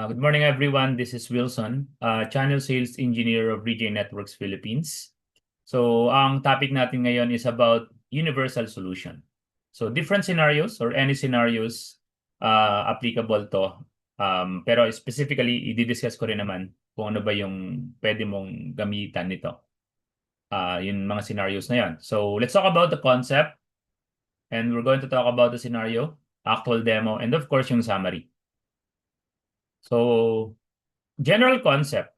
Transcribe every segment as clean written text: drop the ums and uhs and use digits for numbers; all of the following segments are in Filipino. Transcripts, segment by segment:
Good morning, everyone. This is Wilson, Channel Sales Engineer of Regen Networks Philippines. So, ang topic natin ngayon is about universal solution. So, different scenarios or any scenarios applicable to. Pero specifically, i-discuss ko rin naman kung ano ba yung pwede mong gamitan nito. Yung mga scenarios na yan. So, let's talk about the concept. And we're going to talk about the scenario, actual demo, and of course, yung summary. So, general concept,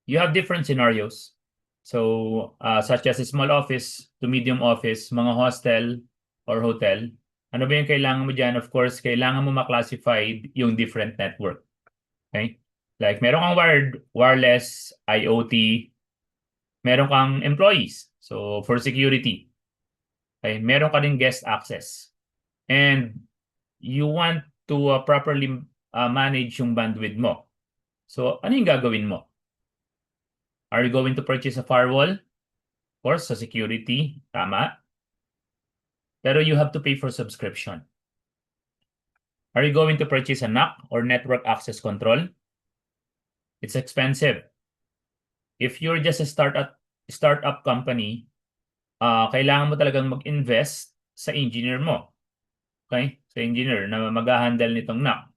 you have different scenarios. So, such as a small office to medium office, mga hostel or hotel. Ano ba yung kailangan mo dyan? Of course, kailangan mo ma-classify yung different network. Okay? Like, meron kang wired, wireless, IoT, meron kang employees. So, for security. Okay? Meron ka rin guest access. And you want to properly manage yung bandwidth mo. So, ano yung gagawin mo? Are you going to purchase a firewall? Of course, sa security, tama. Pero you have to pay for subscription. Are you going to purchase a NAC or network access control? It's expensive. If you're just a startup company, kailangan mo talagang mag-invest sa engineer mo. Okay? Sa engineer na mag-handle nitong NAC.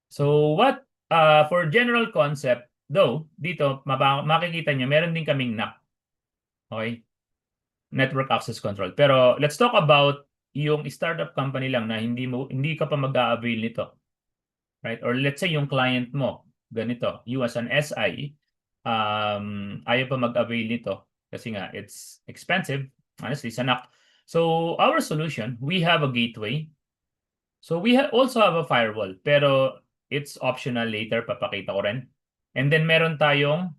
So what, for general concept, though, dito, makikita nyo, meron din kaming NAC. Okay? Network Access Control. Pero let's talk about yung startup company lang na hindi ka pa mag-a-avail nito. Right? Or let's say yung client mo, ganito, you as an SI, ayaw pa mag-avail nito kasi nga, it's expensive, honestly, sa NAC. So our solution, we have a gateway. So we also have a firewall, pero it's optional later, papakita ko rin. And then meron tayong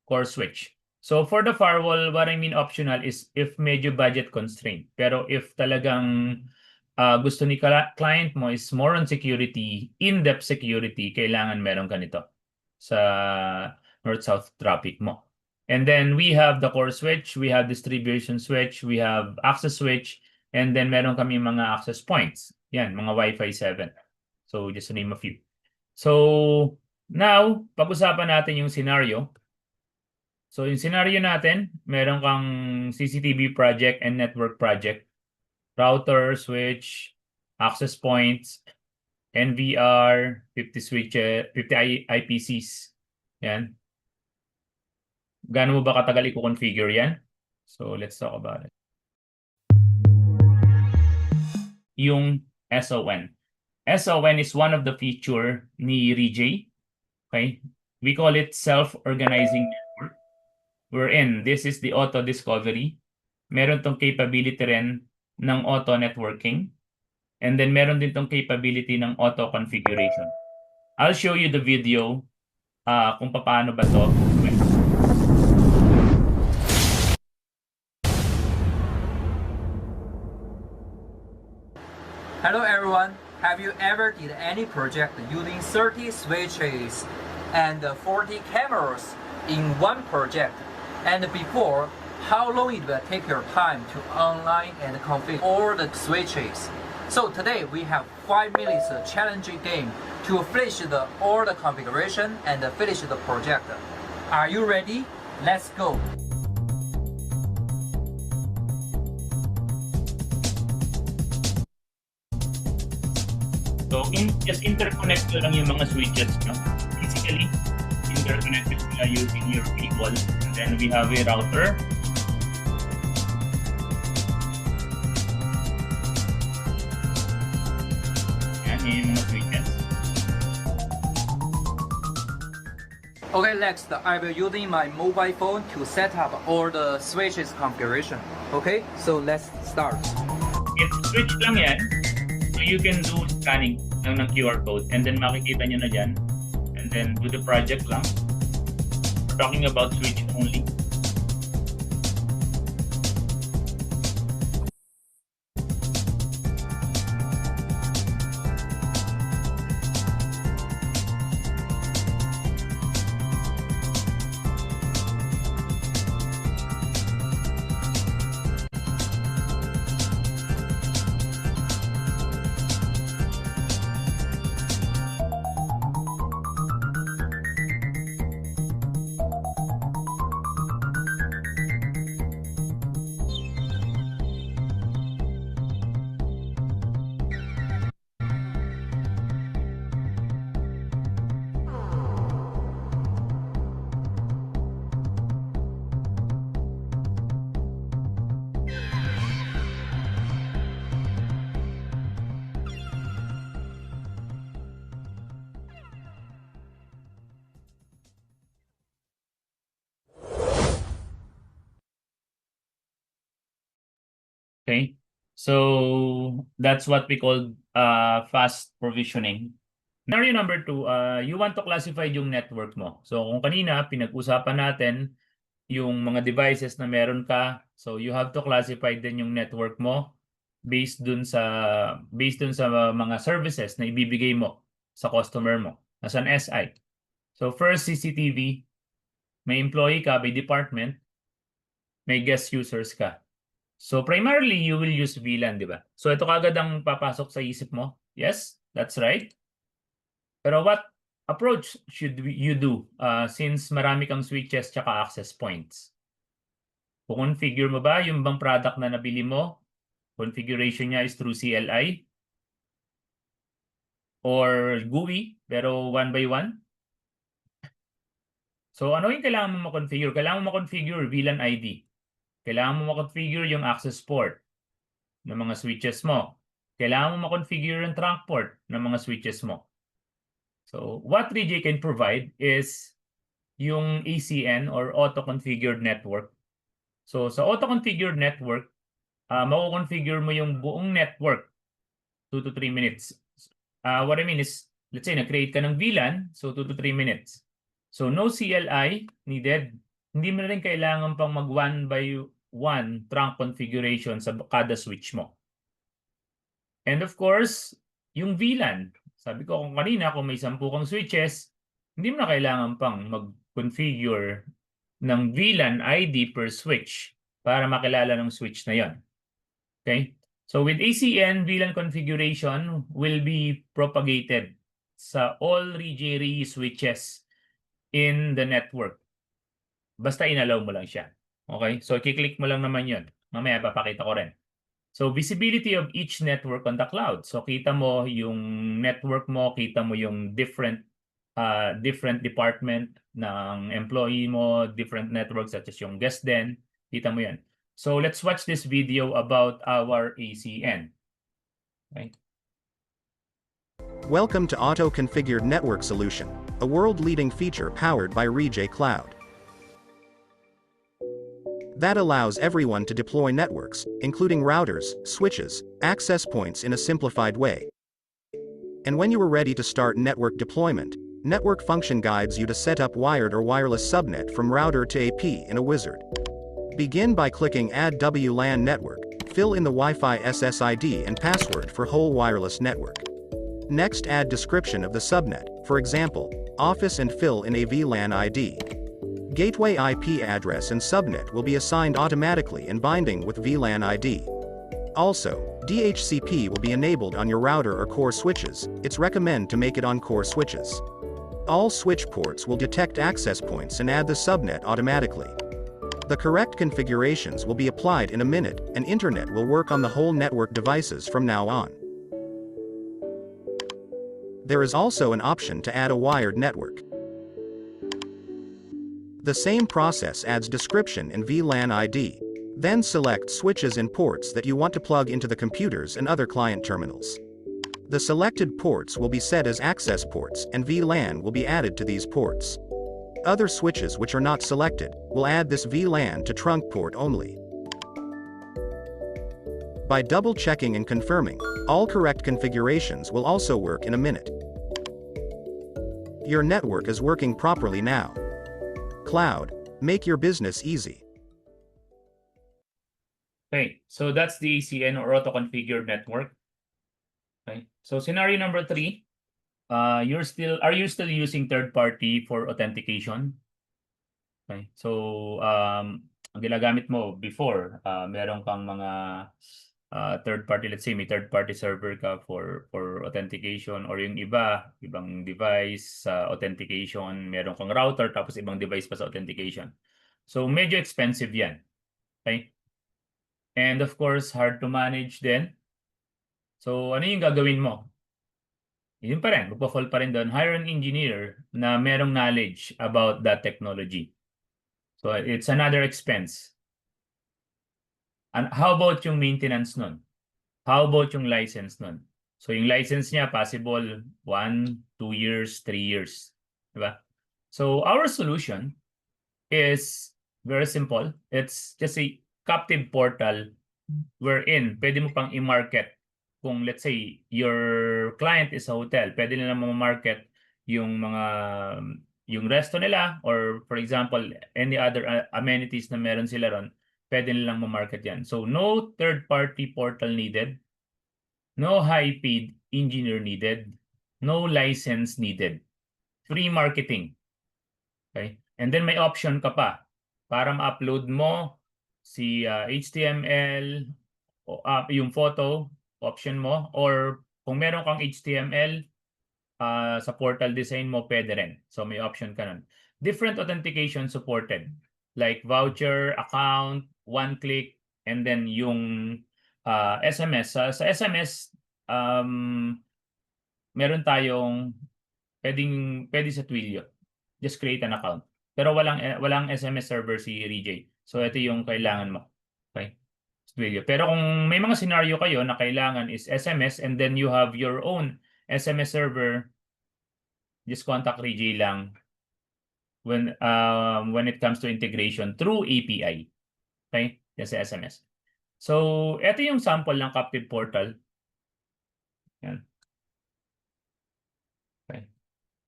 core switch. So for the firewall, what I mean optional is if medyo budget constraint. Pero if talagang gusto ni client mo is more on security, in-depth security, kailangan meron ka nito sa north-south traffic mo. And then we have the core switch, we have distribution switch, we have access switch, and then meron kami mga access points. Yan, mga Wi-Fi 7. So just to name a few. So now, pag-usapan natin yung scenario. So yung scenario natin, meron kang CCTV project and network project. Router, switch, access points, NVR, 50 switches, 50 IPCs. Yan. Gaano mo ba katagal i-configure yan? So let's talk about it. Yung SON. SON is one of the feature ni RJ. Okay? We call it self-organizing network. Wherein this is the auto discovery. Meron tong capability rin ng auto networking. And then meron din tong capability ng auto configuration. I'll show you the video kung paano ba to. Hello everyone. Have you ever did any project using 30 switches and 40 cameras in one project? And before, how long it will take your time to online and configure all the switches? So today we have 5 minutes challenging game to finish all the configuration and finish the project. Are you ready? Let's go. So, just interconnect nyo lang yung mga switches nyo. Basically, interconnected nyo using your cable. And then we have a router. Yan, yung mga switches. Okay, next I will using my mobile phone to set up all the switches configuration. Okay, so let's start. If switch lang yan, so you can do scanning ng QR code and then makikita nyo na dyan. And then do the project lang. We're talking about switch only. Okay? So that's what we call fast provisioning. Scenario number 2, you want to classify yung network mo. So kung kanina pinag-usapan natin yung mga devices na meron ka, so you have to classify din yung network mo based dun sa mga services na ibibigay mo sa customer mo as an SI. So first, CCTV, may employee ka by department, may guest users ka. So primarily, you will use VLAN, di ba? So ito kagad ang papasok sa isip mo. Yes, that's right. Pero what approach should you do since marami kang switches tsaka access points? Configure mo ba yung bang product na nabili mo? Configuration niya is through CLI? Or GUI, pero one by one? So ano yung kailangan mo ma-configure? Kailangan mo ma-configure VLAN ID. Kailangan mo ma-configure yung access port ng mga switches mo. Kailangan mo ma-configure yung trunk port ng mga switches mo. So what 3J can provide is yung ACN or auto-configured network. So sa auto-configured network, mako-configure mo yung buong network 2 to 3 minutes. What I mean is, let's say na-create ka ng VLAN, so 2 to 3 minutes. So no CLI needed. Hindi mo na rin kailangan pang mag 1 by 1 trunk configuration sa kada switch mo. And of course, yung VLAN. Sabi ko kung kanina, kung may 10 kang switches, hindi mo na kailangan pang mag-configure ng VLAN ID per switch para makilala ng switch na yon. Okay? So with ACN, VLAN configuration will be propagated sa all RJ switches in the network. Basta inalaw mo lang siya. Okay? So i-click mo lang naman yon. Mamaya papakita ko rin. So visibility of each network on the cloud. So kita mo yung network mo, kita mo yung different department ng employee mo, different networks such as yung guest den. Kita mo yan. So let's watch this video about our ACN. Okay. Welcome to Auto Configured Network Solution, a world-leading feature powered by RJ Cloud. That allows everyone to deploy networks, including routers, switches, access points in a simplified way. And when you are ready to start network deployment, Network Function guides you to set up wired or wireless subnet from router to AP in a wizard. Begin by clicking Add WLAN Network, fill in the Wi-Fi SSID and password for whole wireless network. Next, add description of the subnet, for example, office, and fill in a VLAN ID. Gateway IP address and subnet will be assigned automatically and binding with VLAN ID. Also, DHCP will be enabled on your router or core switches. It's recommend to make it on core switches. All switch ports will detect access points and add the subnet automatically. The correct configurations will be applied in a minute, and internet will work on the whole network devices from now on. There is also an option to add a wired network. The same process adds description and VLAN ID. Then select switches and ports that you want to plug into the computers and other client terminals. The selected ports will be set as access ports, and VLAN will be added to these ports. Other switches which are not selected will add this VLAN to trunk port only. By double-checking and confirming, all correct configurations will also work in a minute. Your network is working properly now. Cloud, make your business easy. Okay, so that's the ACN or auto-configured network. Okay, so scenario number 3, are you still using third party for authentication? Okay, so ang ginagamit mo before, meron kang mga third party, let's say may third party server ka for authentication, or yung ibang device authentication, meron kang router tapos ibang device pa sa authentication. So medyo expensive yan. Okay? And of course, hard to manage din. So ano yung gagawin mo? Yun pa rin, magpa-fall pa rin doon. Hire an engineer na merong knowledge about that technology. So it's another expense. And how about yung maintenance nun? How about yung license nun? So yung license niya possible 1, 2 years, 3 years. Diba? So our solution is very simple. It's just a captive portal wherein pwede mo pang i-market kung let's say your client is a hotel, pwede nila ma-market yung mga yung resto nila or for example any other amenities na meron sila ron, pwede nilang ma-market yan. So no third-party portal needed, no high-paid engineer needed, no license needed. Free marketing. Okay? And then may option ka pa para ma-upload mo si HTML, yung photo, option mo, or kung meron kang HTML, sa portal design mo, pwede rin. So may option ka nun. Different authentication supported. Like voucher, account, one click, and then yung SMS. Sa SMS, meron tayong pwede sa Twilio. Just create an account. Pero walang SMS server si RJ. So ito yung kailangan mo. Okay? Twilio. Pero kung may mga scenario kayo na kailangan is SMS and then you have your own SMS server, just contact RJ lang when it comes to integration through API. Okay? Yan sa SMS. So, ito yung sample ng Captive Portal. Yan. Okay.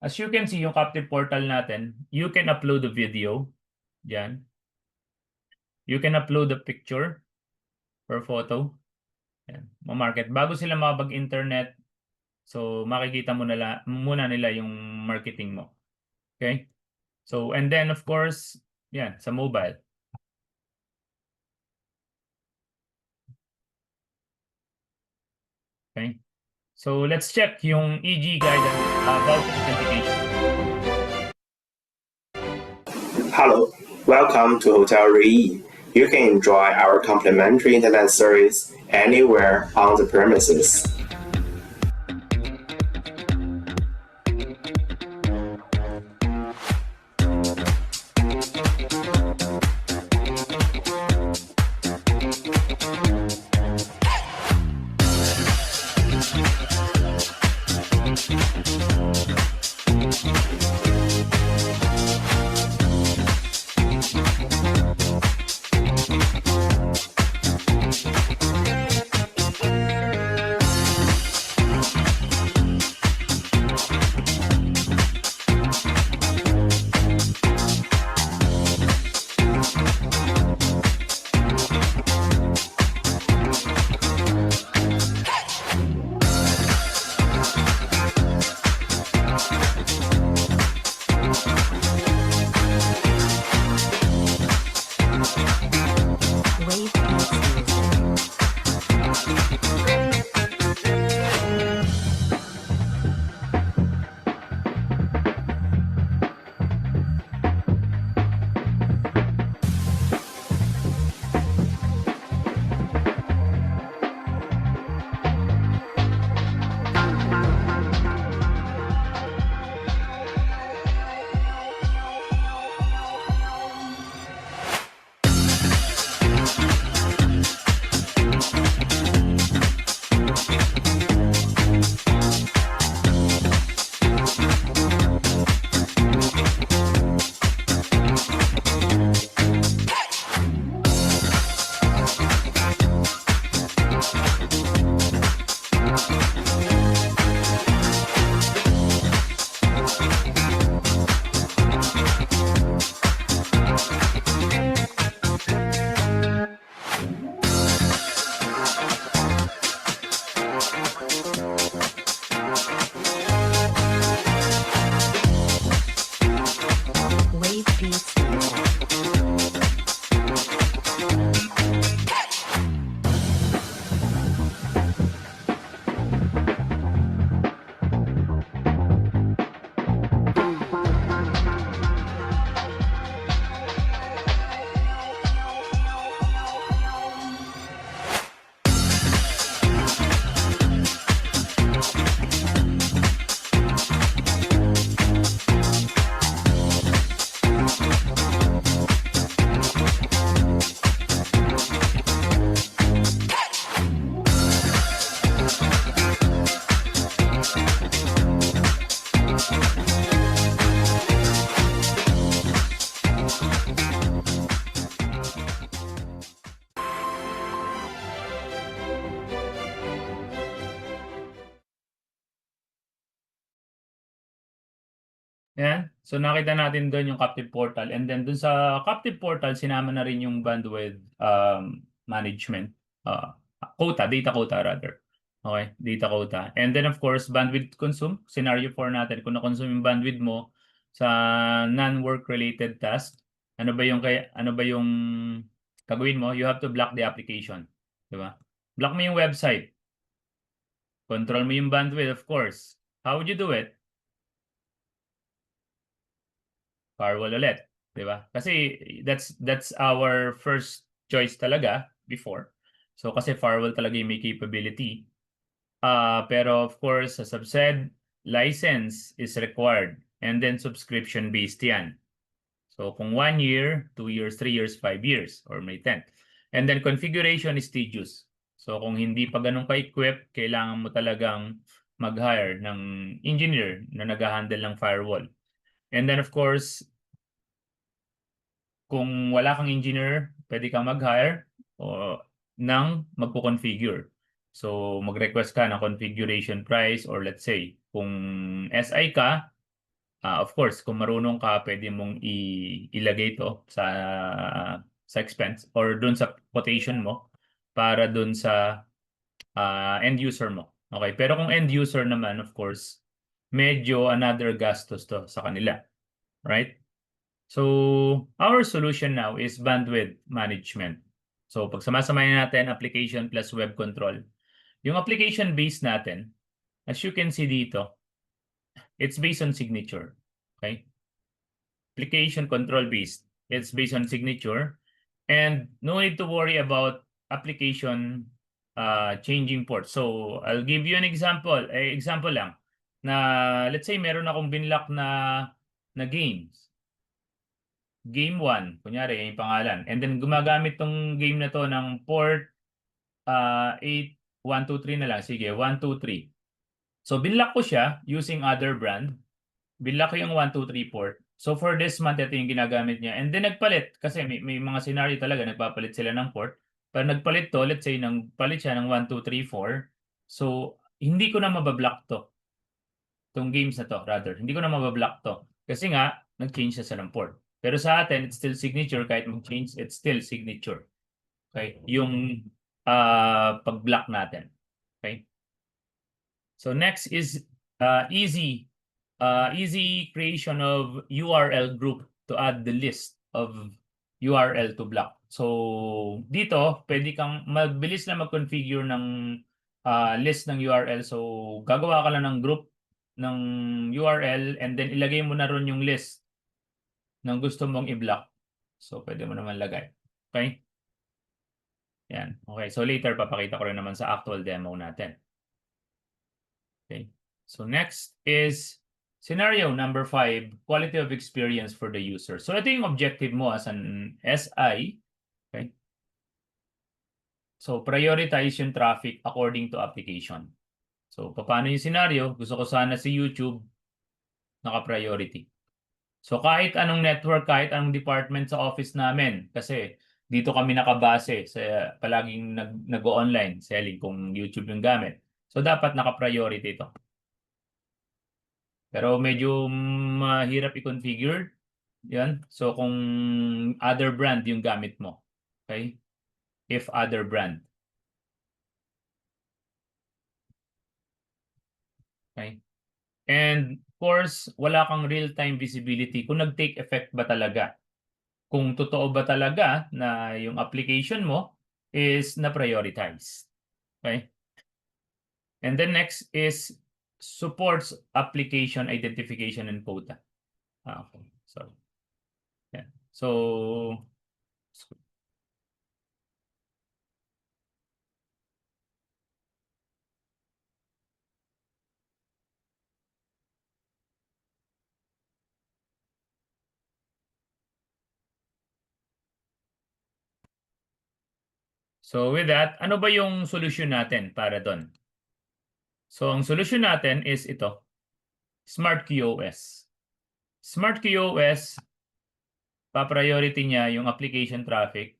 As you can see, yung Captive Portal natin, you can upload a video. Yan. You can upload a picture or photo. Yan. Ma-market. Bago sila makapag-internet, so makikita mo muna nila yung marketing mo. Okay? So, and then of course, yan, sa mobile. Okay? So, let's check yung EG guidance about authentication. Hello, welcome to Hotel Rui. You can enjoy our complimentary internet service anywhere on the premises. Yan. So nakita natin doon yung captive portal, and then doon sa captive portal sinama na rin yung bandwidth management quota, data quota rather. Okay, data quota. And then of course bandwidth consume, scenario 4 natin kung na-consume yung bandwidth mo sa non-work related task, ano ba yung gagawin mo? You have to block the application, di ba? Block mo yung website. Control mo yung bandwidth, of course. How would you do it? Firewall ulit, di ba? Kasi that's our first choice talaga before. So kasi firewall talaga yung may capability. Pero of course, as I've said, license is required and then subscription based yan. So kung 1 year, 2 years, 3 years, 5 years, or may 10. And then configuration is tedious. So kung hindi pa ganun ka-equip, kailangan mo talagang mag-hire ng engineer na nag-handle ng firewall. And then of course, kung wala kang engineer, pwede kang mag-hire o ng magko-configure. So mag-request ka ng configuration price, or let's say kung SI ka, of course kung marunong ka, pwede mong ilagay ito sa expense or dun sa quotation mo para dun sa end user mo. Okay, pero kung end user naman, of course, medyo another gastos to sa kanila, right? So our solution now is bandwidth management. So pag samasamahin natin application plus web control, yung application base natin, as you can see dito, it's based on signature. Okay? Application control based. It's based on signature. And no need to worry about application changing port. So I'll give you an example. Example lang na let's say meron akong binlock na games. Game 1, kunyari yung pangalan. And then gumagamit tong game na to ng port 8123 na lang. Sige, 123. So binlock ko siya using other brand. Binlock ko yung 123 port. So for this month, ito yung ginagamit niya. And then nagpalit, kasi may mga scenario talaga, nagpapalit sila ng port. Pero nagpalit to, let's say, palit siya ng 1234. So hindi ko na mabablock to. Itong games na to, rather. Hindi ko na mabablock to. Kasi nga, nag-change siya ng port. Pero sa atin, it's still signature. Kahit mag-change, it's still signature. Okay? Yung pag-block natin. Okay? So next is easy creation of URL group to add the list of URL to block. So dito, pwede kang mabilis na mag-configure ng list ng URL. So gagawa ka lang ng group ng URL and then ilagay mo na ron yung list ng gusto mong i-block. So pwede mo naman lagay. Okay? Yan. Okay. So later, papakita ko rin naman sa actual demo natin. Okay. So next is scenario number 5, quality of experience for the user. So ito yung objective mo as an SI. Okay. So prioritize yung traffic according to application. So paano yung scenario? Gusto ko sana si YouTube naka-priority. So kahit anong network, kahit anong department sa office namin, kasi dito kami nakabase sa palaging nag-online selling kung YouTube yung gamit. So dapat naka-priority ito. Pero medyo mahirap i-configure. Yan. So kung other brand yung gamit mo. Okay? If other brand. Okay? And of course, wala kang real-time visibility kung nag-take effect ba talaga. Kung totoo ba talaga na yung application mo is na-prioritize. Okay? And then next is supports application identification and quota. Okay. So, yeah. So, so with that, ano ba yung solution natin para doon? So ang solution natin is ito, Smart QoS. Smart QoS, pa-priority niya yung application traffic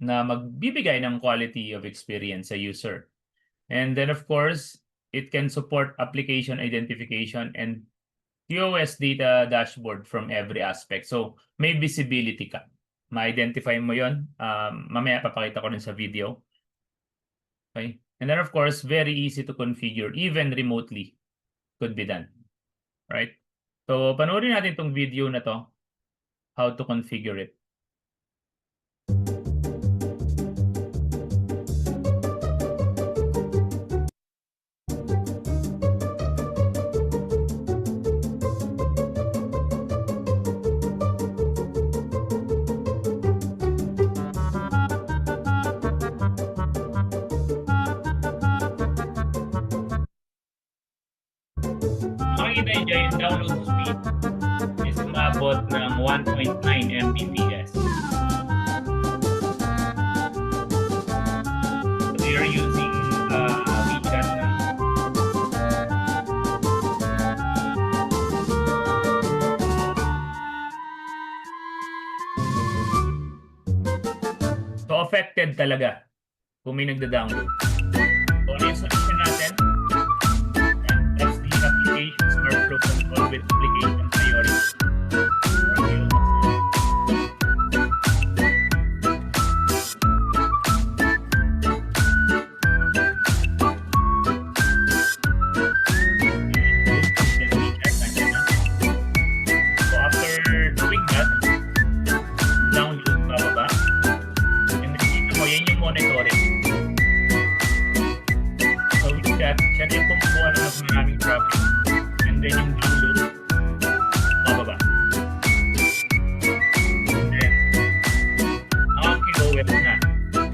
na magbibigay ng quality of experience sa user. And then of course, it can support application identification and QoS data dashboard from every aspect. So may visibility ka. Ma-identify mo yon. Mamaya papakita ko rin sa video. Okay? And then of course, very easy to configure, even remotely could be done. Right? So panoorin natin tong video na to, how to configure it. Makikita nyo dyan, yung download speed is umabot ng 1.9 Mbps. So you're using WeChat na. So affected talaga kung may nagda-download. So ano yung solution natin? That's the application Smart Flow Control with application priority. So after doing that, download bababa. And nakikita mo, yan yung monitoring. So with that, siya na yung kumukuha na mas maraming traffic. And then yung download, bababa. And then, ang QoS na. Okay, yung WeChat.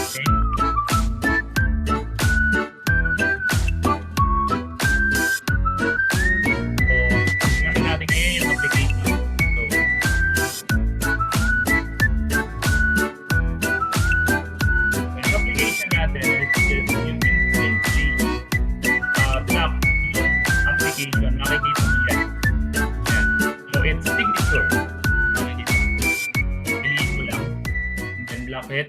Okay. So, tingnan natin ngayon yung application. So, yung application natin is just you can simply block yung application. Makikita mo yan. Yan. So, it's signature. Makikita mo. Piliin mo lang. And then block it.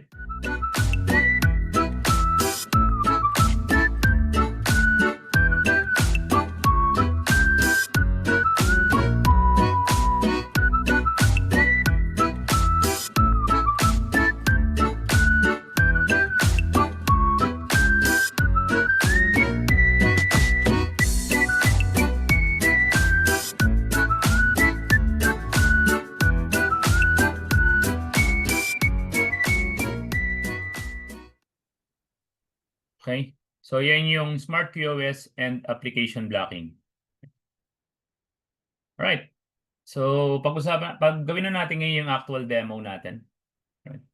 Okay? So, yan yung Smart QoS and application blocking. Alright. So, gawin na natin ngayon yung actual demo natin. Alright.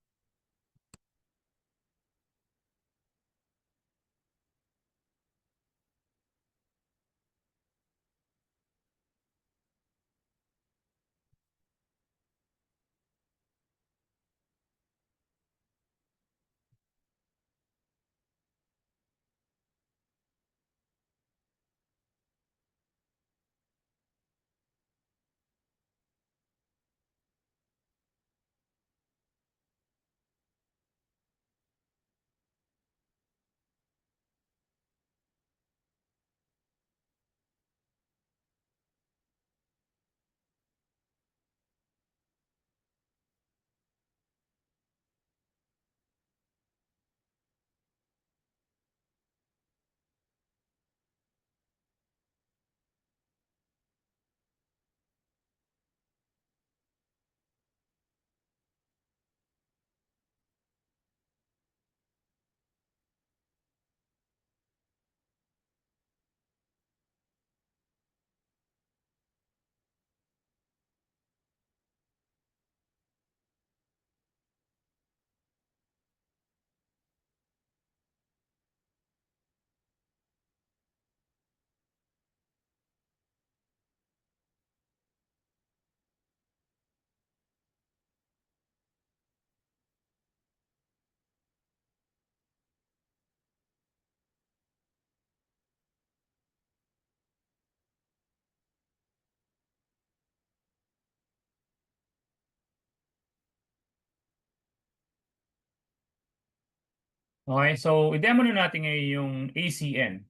Okay, so i-demo na natin ngayon yung ACN.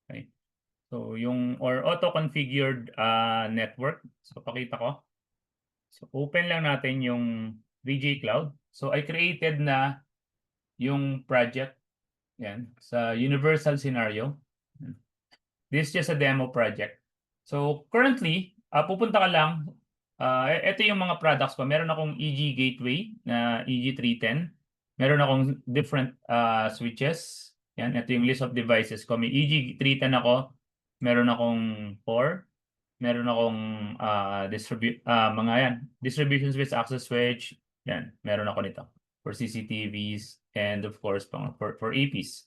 Okay. So yung or auto-configured network. So pakita ko. So open lang natin yung VJ Cloud. So I created na yung project yan sa universal scenario. This is just a demo project. So currently, pupunta ka lang. Ito yung mga products ko. Meron akong EG Gateway na EG310. Meron akong different switches. Yan, ito yung list of devices ko. May EG310 ako. Meron akong 4. Meron akong mga yan. Distribution switch, access switch. Yan, meron ako nito. For CCTVs and of course for APs.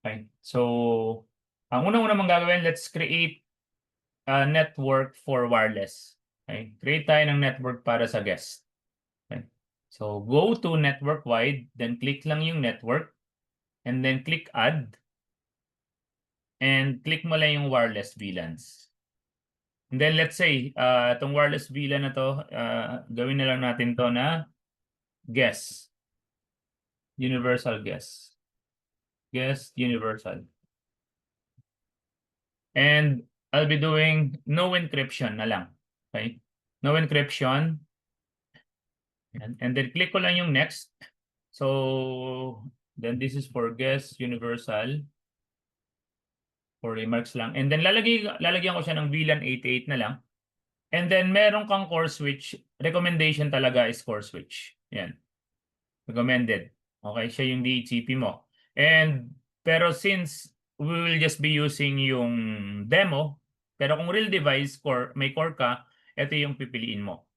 Okay. So, ang unang-una mong gagawin, let's create a network for wireless. Okay? Create tayo ng network para sa guest. Okay? So, go to network wide, then click lang yung network, and then click add, and click mo lang yung wireless VLANs. And then let's say, itong wireless VLAN na to, gawin na lang natin to na guest. Universal guest. Guest universal. And I'll be doing no encryption na lang. Okay? No encryption. And then click ko lang yung next. So then this is for guest universal. For remarks lang. And then lalagyan ko siya ng VLAN 88 na lang. And then meron kang core switch. Recommendation talaga is core switch. Yan. Recommended. Okay, siya yung DHCP mo. Pero since we will just be using yung demo, pero kung real device may core ka, ito yung pipiliin mo.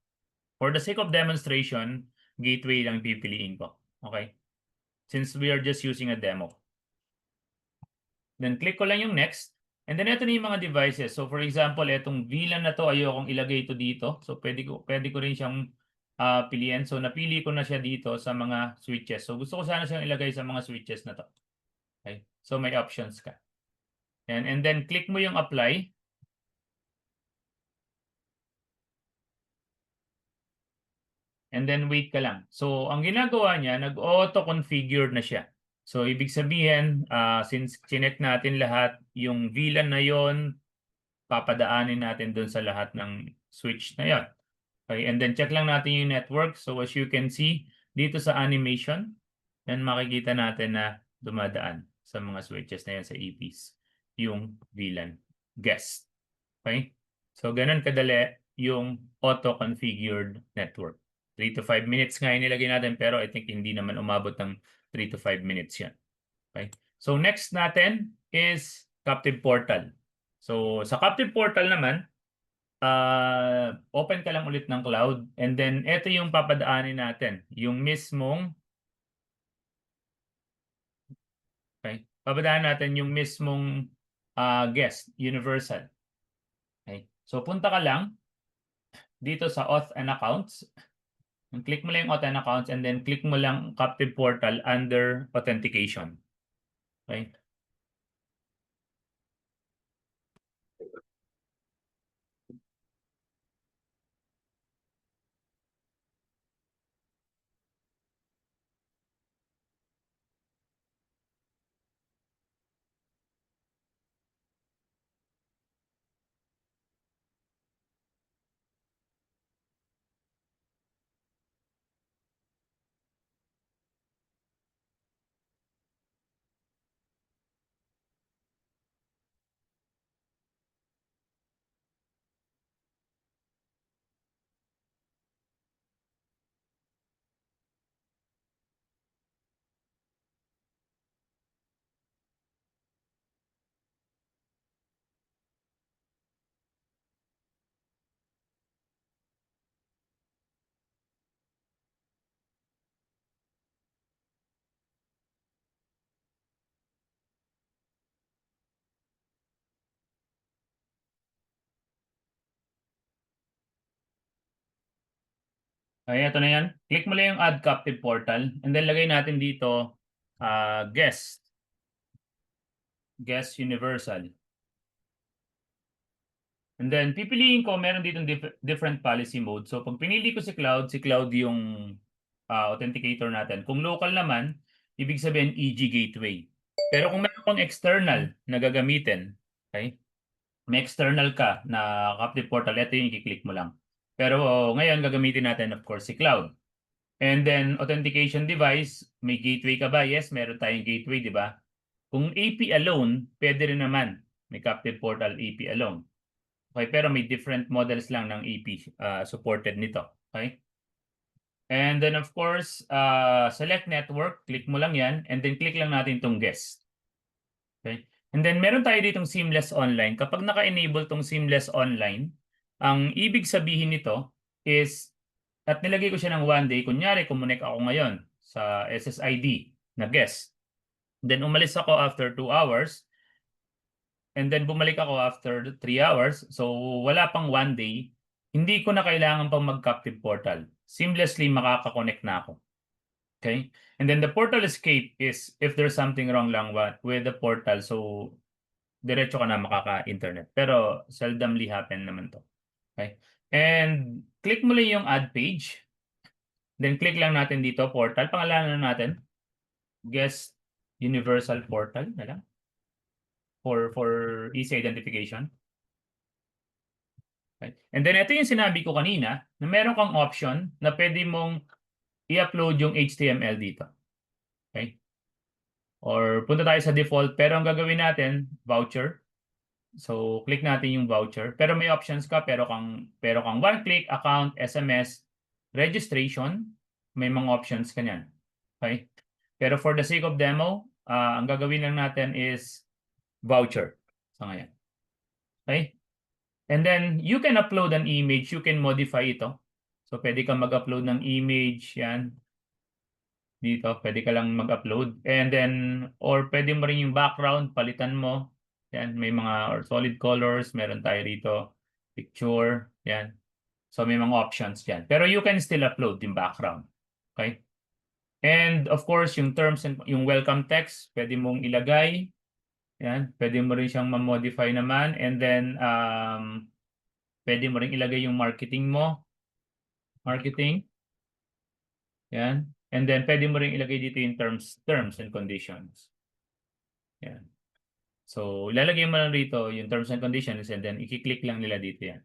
For the sake of demonstration, gateway lang pipiliin ko. Okay? Since we are just using a demo. Then click ko lang yung next. And then ito na yung mga devices. So for example, itong VLAN na to, ayokong ilagay ito dito. So pwede ko rin siyang piliin. So napili ko na siya dito sa mga switches. So gusto ko sana siyang ilagay sa mga switches na to. Okay? So may options ka. And then click mo yung apply. And then wait ka lang. So ang ginagawa niya, nag-auto-configure na siya. So ibig sabihin, since chinek natin lahat, yung VLAN na yon, papadaanin natin dun sa lahat ng switch na yon. Okay, and then check lang natin yung network. So as you can see, dito sa animation, yan makikita natin na dumadaan sa mga switches na yan sa EPs, yung VLAN guest. Okay? So ganun kadali yung auto-configured network. 3 to 5 minutes nga yung nilagay natin, pero I think hindi naman umabot ng 3 to 5 minutes yan. Okay? So next natin is Captive Portal. So sa Captive Portal naman, open ka lang ulit ng cloud, and then ito yung papadaanin natin, yung mismong papadaanin natin yung mismong guest universal. Okay? So punta ka lang dito sa auth and accounts, and click mo lang yung auth and accounts, and then click mo lang Captive Portal under authentication. Okay? Okay, ito na yan. Click mo lang yung Add Captive Portal, and then lagay natin dito guest universal. And then pipiliin ko, meron ditong different policy mode. So pag pinili ko si cloud yung authenticator natin. Kung local naman, ibig sabihin EG gateway. Pero kung meron kang external na gagamitin, okay? May external ka na Captive Portal, ito yung i-click mo lang. Pero ngayon gagamitin natin of course si cloud. And then authentication device, may gateway ka ba? Yes, meron tayong gateway, di ba? Kung AP alone, pwede rin naman. May Captive Portal AP alone. Okay, pero may different models lang ng AP supported nito. Okay? And then of course, select network, click mo lang yan, and then click lang natin itong guest. Okay? And then meron tayo ditong seamless online. Kapag naka-enable tong seamless online, ang ibig sabihin nito is, at nilagay ko siya ng 1 day, kunyari, kumunik ako ngayon sa SSID na guest. Then umalis ako after 2 hours, and then bumalik ako after 3 hours. So wala pang 1 day, hindi ko na kailangan pang mag-Captive Portal. Seamlessly makaka-connect na ako. Okay? And then the portal escape is if there's something wrong lang with the portal, so diretso ka na makaka-internet. Pero seldomly happen naman to. Okay? And click mo lang yung add page. Then click lang natin dito, portal. Pangalanan natin, guest universal portal na lang. For easy identification. Okay. And then ito yung sinabi ko kanina na meron kang option na pwede mong i-upload yung HTML dito. Okay? Or punta tayo sa default, pero ang gagawin natin, voucher. So click natin yung voucher. Pero may options ka, pero kang one-click, account, SMS, registration, may mga options ka niyan. Okay? Pero for the sake of demo, ang gagawin lang natin is voucher. So ngayon. Okay? And then you can upload an image, you can modify ito. So pwede kang mag-upload ng image, yan. Dito, pwede ka lang mag-upload. And then, or pwede mo rin yung background, palitan mo. Yan, may mga solid colors, meron tayo rito. Picture, yan. So may mga options yan. Pero you can still upload yung background. Okay? And of course, yung terms and yung welcome text, pwede mong ilagay. Yan, pwede mo rin siyang ma-modify naman. And then, pwede mo rin ilagay yung marketing mo. Marketing. Yan. And then, pwede mo rin ilagay dito yung terms and conditions. Yan. So, ilalagay mo lang dito yung terms and conditions and then i-click lang nila dito yan.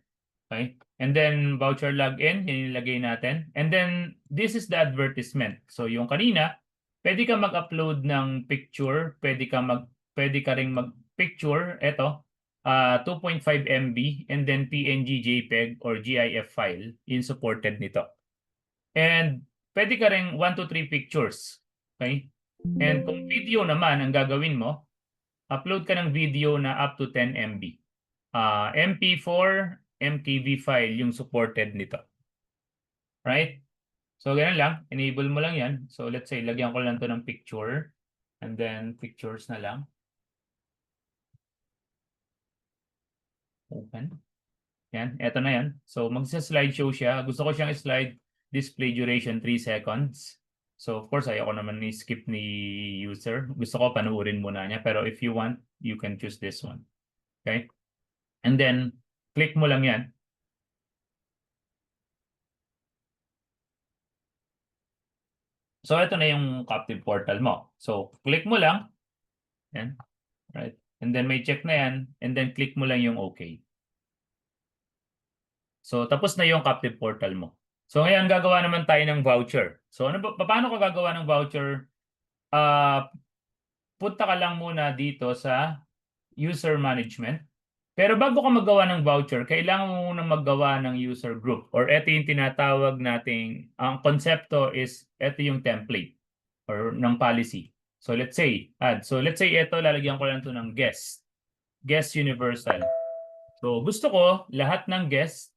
Okay? And then, voucher login, yan ilagay natin. And then, this is the advertisement. So, yung kanina, pwede ka mag-upload ng picture, pwede ka ring mag-picture, eto, 2.5 MB, and then PNG, JPEG, or GIF file, in supported nito. And pwede ka ring 1 to 3 pictures. Okay? And kung video naman ang gagawin mo, upload ka ng video na up to 10 MB. MP4, MKV file yung supported nito. Right? So, ganun lang. Enable mo lang yan. So, let's say, lagyan ko lang to ng picture. And then, pictures na lang. Open. Yan. Eto na yan. So, magsa-slideshow siya. Gusto ko siyang slide. Display duration 3 seconds. So, of course, ayoko naman ni-skip ni user. Gusto ko panuorin muna niya. Pero if you want, you can choose this one. Okay? And then, click mo lang yan. So, ito na yung Captive Portal mo. So, click mo lang. Yan. Right? And then, may check na yan. And then, click mo lang yung OK. So, tapos na yung Captive Portal mo. So, ngayon, gagawa naman tayo ng voucher. So, paano ka gagawa ng voucher? Punta ka lang muna dito sa user management. Pero bago ka magawa ng voucher, kailangan mo muna maggawa ng user group. Or ito yung tinatawag nating, ang konsepto is, ito yung template or ng policy. So, let's say, add. So, let's say ito, lalagyan ko lang ito ng guest. Guest universal. So, gusto ko, lahat ng guest,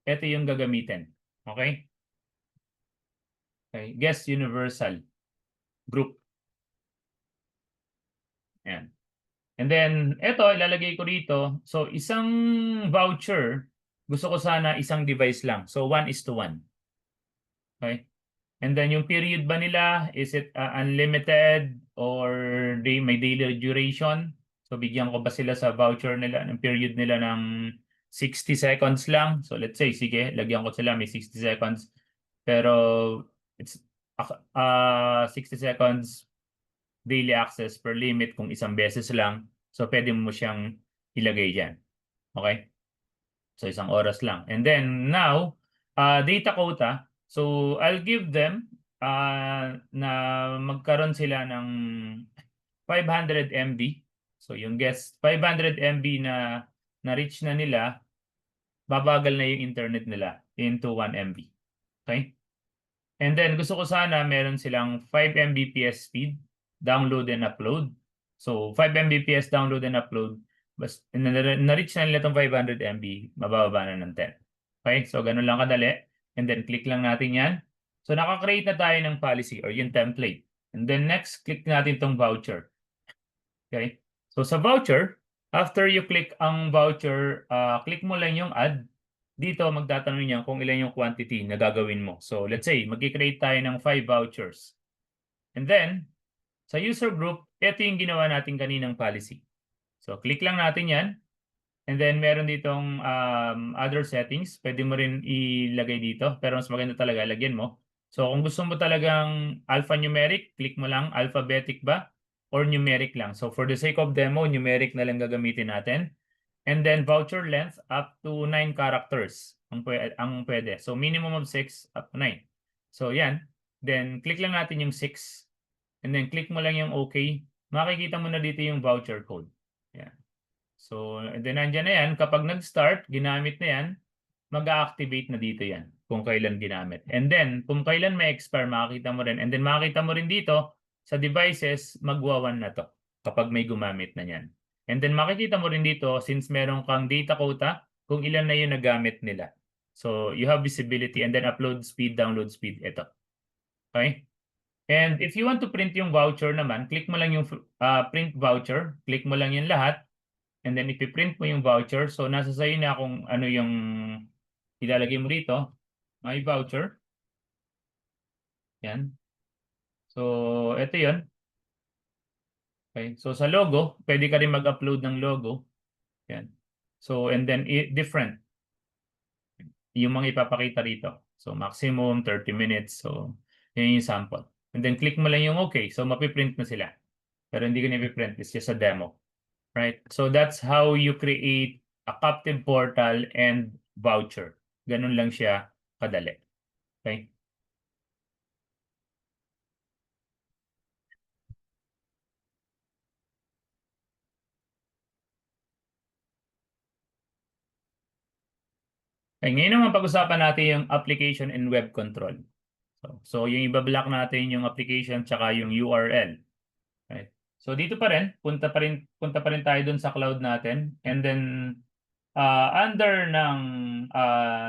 ito yung gagamitin. Okay? Okay. Guest universal group. Ayan. And then, ito, ilalagay ko dito. So, isang voucher, gusto ko sana isang device lang. So, 1:1. Okay? And then, yung period ba nila, is it unlimited or may daily duration? So, bigyan ko ba sila sa voucher nila, ng period nila ng 60 seconds lang? So, let's say, sige, lagyan ko sila, may 60 seconds. Pero, 60 seconds daily access per limit kung isang beses lang. So pwede mo siyang ilagay dyan. Okay? So isang oras lang. And then now, data quota. So I'll give them na magkaroon sila ng 500 MB. So yung guest 500 MB na reach na nila, babagal na yung internet nila into 1 MB. Okay? And then gusto ko sana meron silang 5 Mbps speed, download and upload. So 5 Mbps download and upload. Bas na-reach na nila itong 500 MB, mabababa na ng 10. Okay? So ganun lang kadali. And then click lang natin yan. So naka-create na tayo ng policy or yung template. And then next, click natin itong voucher. Okay? So sa voucher, after you click ang voucher, click mo lang yung add. Dito, magtatanong niya kung ilan yung quantity na gagawin mo. So, let's say, mag-create tayo ng 5 vouchers. And then, sa user group, ito yung ginawa natin kaninang policy. So, click lang natin yan. And then, meron ditong other settings. Pwede mo rin ilagay dito. Pero mas maganda talaga, lagyan mo. So, kung gusto mo talagang alphanumeric, click mo lang, alphabetic ba? Or numeric lang. So, for the sake of demo, numeric na lang gagamitin natin. And then voucher length up to 9 characters ang pwede. So minimum of 6 up to 9. So yan. Then click lang natin yung 6. And then click mo lang yung OK. Makikita mo na dito yung voucher code. Yan. So and then nandyan na yan. Kapag nag-start, ginamit na yan, mag-activate na dito yan kung kailan ginamit. And then kung kailan may expire, makikita mo rin. And then makikita mo rin dito sa devices, magwa-1 na to kapag may gumamit na yan. And then makikita mo rin dito, since meron kang data quota, kung ilan na yung nagamit nila. So you have visibility and then upload speed, download speed, ito. Okay? And if you want to print yung voucher naman, click mo lang yung print voucher, click mo lang yung lahat, and then ipiprint mo yung voucher. So nasa sa'yo na kung ano yung ilalagay mo dito. My voucher. Yan. So ito yun. Okay. So sa logo, pwede ka rin mag-upload ng logo. Yan. So and then different. Yung mga ipapakita rito. So maximum 30 minutes. So yun yung sample. And then click mo lang yung okay. So mapiprint na sila. Pero hindi ko na-print. It's just a demo. Right? So that's how you create a captive portal and voucher. Ganun lang siya kadali. Okay? Okay, ngayon naman pag-usapan natin yung application and web control. So yung ibablock natin yung application tsaka yung URL. Right? So dito pa rin, punta pa rin tayo dun sa cloud natin. And then under ng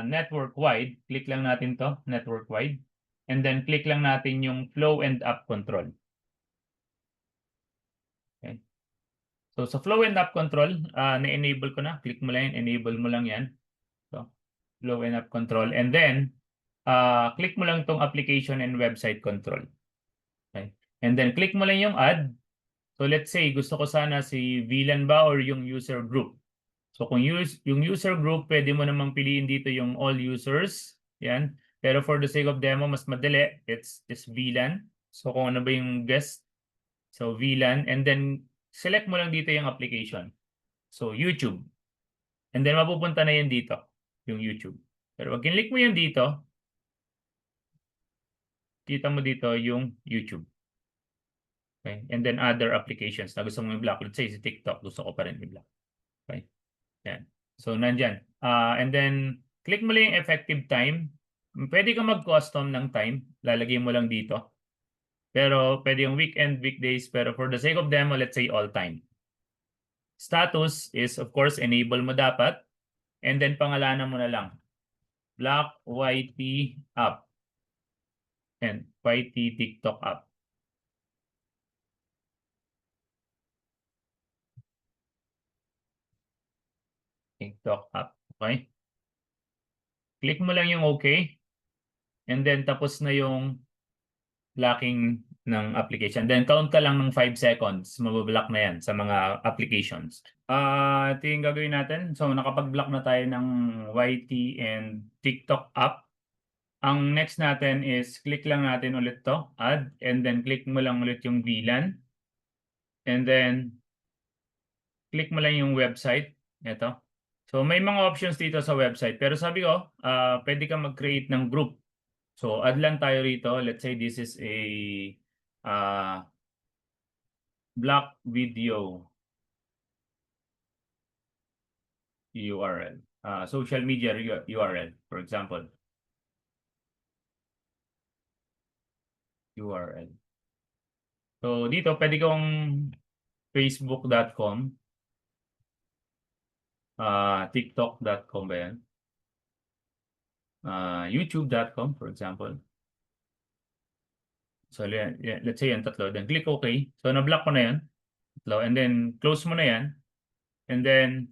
network wide, click lang natin to, network wide. And then click lang natin yung flow and app control. Okay. So sa flow and app control, na-enable ko na. Click mo lang yan, enable mo lang yan. So flow and app control. And then click mo lang tong application and website control. Okay. And then click mo lang yung add. So let's say gusto ko sana si VLAN ba or yung user group. So kung yung user group, pwede mo namang piliin dito yung all users. Yan. Pero for the sake of demo, mas madali. It's VLAN. So kung ano ba yung guest. So VLAN. And then select mo lang dito yung application. So YouTube. And then mapupunta na yan dito. Yung YouTube. Pero pag kinlik mo yan dito, kita mo dito yung YouTube. Okay? And then other applications na gusto mong i-block. Let's say si TikTok, gusto ko pa rin i-block. Okay? Yan. So nandyan. And then click mo lang yung effective time. Pwede ka mag-custom ng time. Lalagay mo lang dito. Pero pwede yung weekend, weekdays. Pero for the sake of demo, let's say all time. Status is of course enable mo dapat. And then pangalanan mo na lang. Block YT app. And YT TikTok app. TikTok app. Okay? Click mo lang yung okay. And then tapos na yung blocking ng application. Then count ka lang ng 5 seconds. Mabablock na yan sa mga applications. Ito yung gagawin natin. So nakapag-block na tayo ng YT and TikTok app. ang next natin is click lang natin ulit to, add, and then click mo lang ulit yung VLAN. And then click mo lang yung website. Ito. So may mga options dito sa website. Pero sabi ko, pwede kang mag-create ng group. So add lang tayo rito. Let's say this is a block video URL. Social media URL, for example. URL. So dito pwede kong facebook.com, tiktok.com ba yan? youtube.com, for example. So let's say yan tatlo. Then click OK. So na-block ko na yan. Tatlo. And then close mo na yan. And then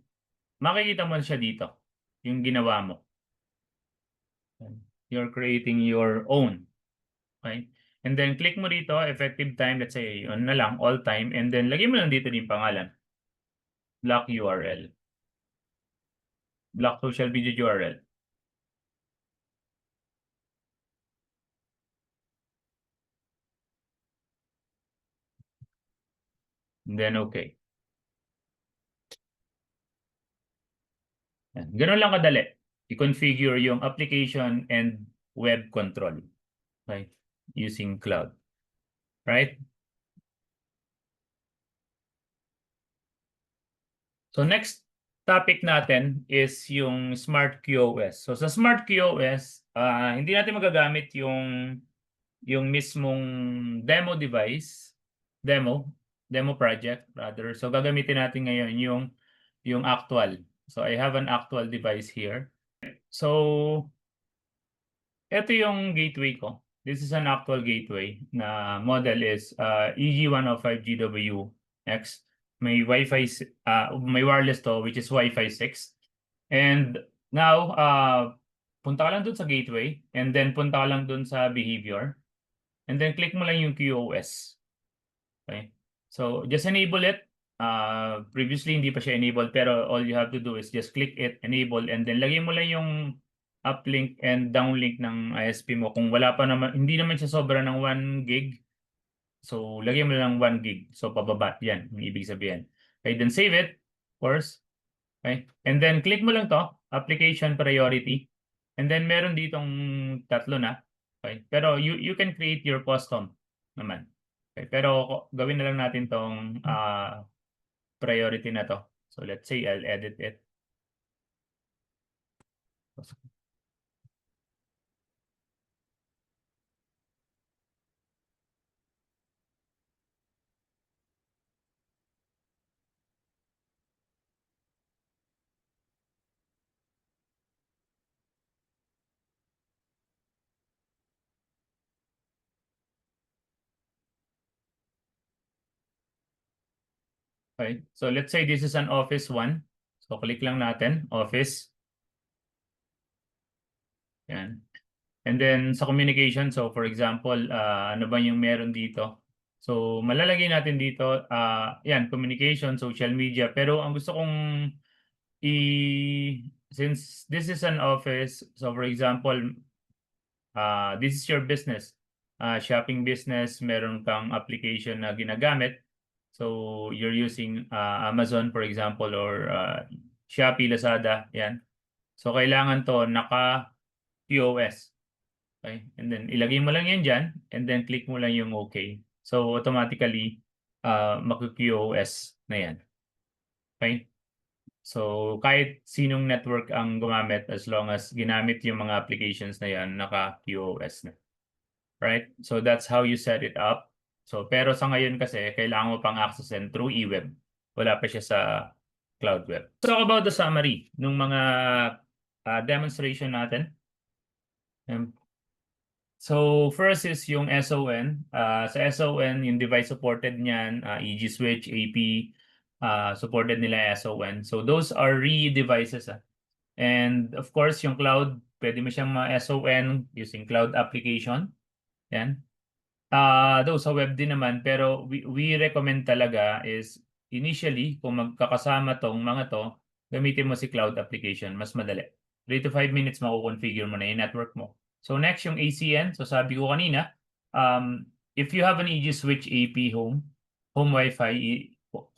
makikita mo siya dito. Yung ginawa mo. You're creating your own. Okay? And then click mo dito, effective time, let's say, yun na lang, all time. And then lagyan mo lang dito yung pangalan. Block URL. Block social media URL. And then okay. Ganun lang kadali. I-configure yung application and web control. Okay? Using cloud. Right? So next topic natin is yung Smart QoS. So sa Smart QoS, hindi natin magagamit yung mismong demo device, demo project rather. So gagamitin natin ngayon yung actual. So I have an actual device here. So ito yung gateway ko. This is an actual gateway na model is EG105GWX. May Wi-Fi, may wireless to which is Wi-Fi 6. And now, punta ka lang dun sa gateway and then punta ka lang dun sa behavior. And then click mo lang yung QoS. Okay? So just enable it. Previously hindi pa siya enabled pero all you have to do is just click it, enable, and then lagay mo lang yung uplink and downlink ng ISP mo. Kung wala pa naman, hindi naman siya sobra ng 1 gig. So lagay mo lang 1 gig. So pababa yan, yung ibig sabihin. Okay, then save it, of course. Okay, and then click mo lang to, application priority. And then meron ditong tatlo na. Okay, pero you can create your custom naman. Okay, pero gawin na lang natin tong priority na to. So let's say I'll edit it. Okay, so let's say this is an Office 1. So click lang natin, Office. Yan. And then sa communication, so for example, ano ba yung meron dito? So malalagay natin dito, yan, communication, social media. Pero ang gusto kong since this is an office, so for example, this is your business. Shopping business, meron kang application na ginagamit. So you're using Amazon, for example, or Shopee, Lazada, yan. So kailangan to naka-QoS. Okay? And then ilagay mo lang yan dyan and then click mo lang yung OK. So automatically mag-QoS na yan. Okay? So kahit sinong network ang gumamit as long as ginamit yung mga applications na yan, naka-QoS na. Right? So that's how you set it up. So pero sa ngayon kasi kailangan mo pang accessin through eWeb. Wala pa siya sa cloud web. Let's talk about the summary ng mga demonstration natin. So first is yung SON. Sa SON, yung device supported niyan, EG Switch, AP, supported nila SON. So those are devices. And of course, yung cloud, pwede mo siyang ma-SON using cloud application. Yan. Though sa web din naman, pero we recommend talaga is initially, kung magkakasama tong mga to, gamitin mo si cloud application. Mas madali. 3 to 5 minutes mako-configure mo na yung network mo. So next yung ACN. So sabi ko kanina, if you have an EG Switch AP home Wi-Fi,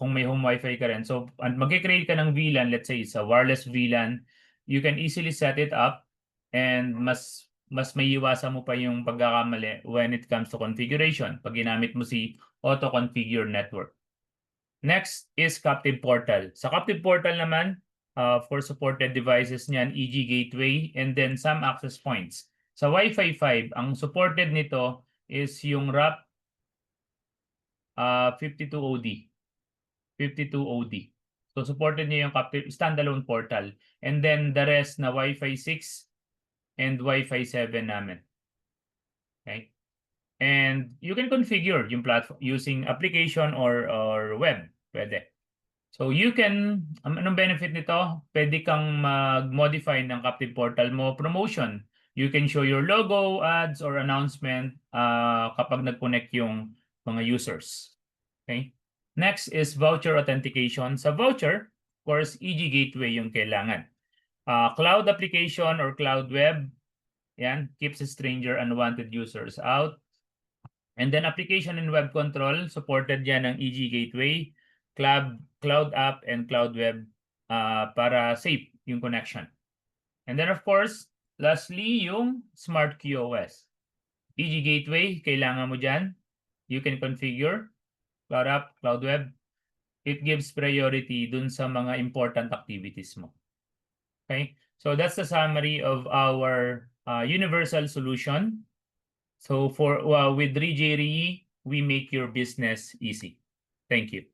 kung may home Wi-Fi ka rin, so mag-create ka ng VLAN, let's say it's a wireless VLAN, you can easily set it up and mas maiiwasan mo pa yung pagkakamali when it comes to configuration pag ginamit mo si auto-configure network. Next is Captive Portal. Sa Captive Portal naman, for supported devices niyan, EG Gateway, and then some access points. Sa Wi-Fi 5, ang supported nito is yung RAP 52OD. 52OD. So supported niya yung Captive standalone portal. And then the rest na Wi-Fi 6 and Wi-Fi 7 namin. Okay? And you can configure yung platform using application or web. Pwede. So you can, anong benefit nito? Pwede kang mag-modify ng Captive Portal mo promotion. You can show your logo, ads, or announcement kapag nag-connect yung mga users. Okay? Next is voucher authentication. Sa voucher, of course, EG Gateway yung kailangan. Cloud application or cloud web, yan, keeps stranger unwanted users out. And then application and web control, supported yan ng EG Gateway, cloud app, and cloud web para safe yung connection. And then of course, lastly, yung Smart QoS. EG Gateway, kailangan mo dyan. You can configure cloud app, cloud web. It gives priority dun sa mga important activities mo. Okay? So that's the summary of our universal solution. So for with 3J REE, we make your business easy. Thank you.